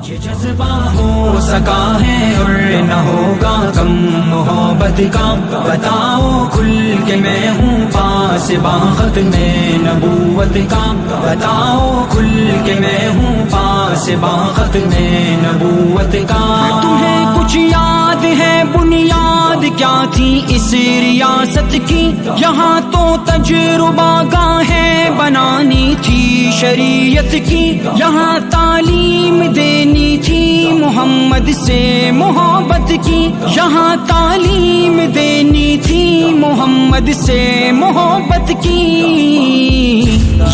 یہ جذبہ ہو سکا ہے اور نہ ہوگا کم محبت کا، بتاؤ کھل کے میں ہوں پاس باخت میں نبوت کا، بتاؤ کھل کے میں ہوں پاس باخت میں نبوت کا۔ تمہیں کچھ یاد ہے بنیاد کیا تھی اس ریاست کی؟ یہاں تو تجربہ گاہیں بنانی تھی شریعت کی، یہاں تعلیم دینی تھی محمد سے محبت کی، یہاں تعلیم دینی تھی محمد سے محبت کی،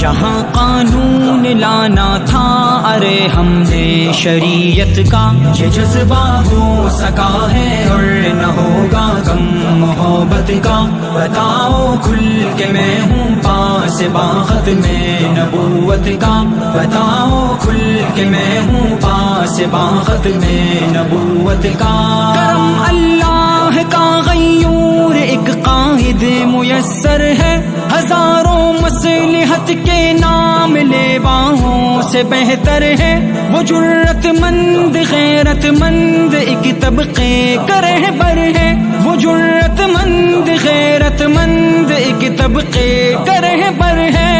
یہاں قانون لانا تھا ارے ہم نے شریعت کا۔ یہ جذبہ ہو سکا ہے اور نہ ہوگا کم محبت کا، بتاؤ کھل کے میں ہوں پاس باخت میں نبوت کا، بتاؤ کھل کے میں ہوں پاس باخت میں نبوت کا۔ کرم اللہ کا غیور ایک قائد میسر ہے، ہزاروں مصلحت کے نام لیواؤں سے بہتر ہے، وہ جرت مند غیرت مند ایک طبقے کا رہبر ہے، وہ جرت مند غیرت مند ایک طبقے کا رہبر ہے،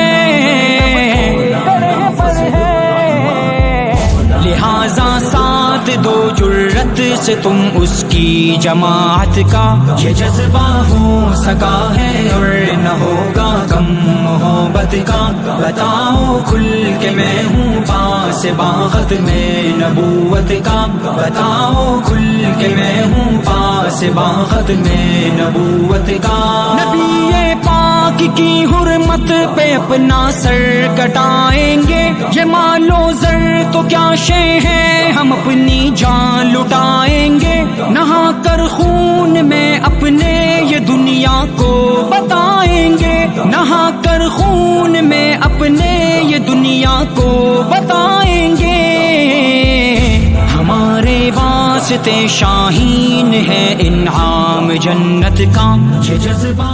لہذا ساتھ دو جرت سے تم اس کی جماعت کا۔ یہ جذبہ ہو سکا ہے اور نہ ہوگا کم محبت کا، بتاؤ کھل کے میں ہوں پاس باخت میں نبوت کا، بتاؤ کھل کے میں ہوں پاس باخت میں نبوت کا۔ نبی پاک کی حرمت پہ اپنا سر کٹائیں گے، یہ مال و زر تو کیا شے ہے ہم اپنی جان لٹائیں گے، نہا کر خون میں اپنے یہ دنیا کو بتائیں گے، نہا کر خون میں اپنے یہ دنیا کو بتائیں گے، ہمارے واسطے شاہین ہے انعام جنت کا۔ یہ جذبہ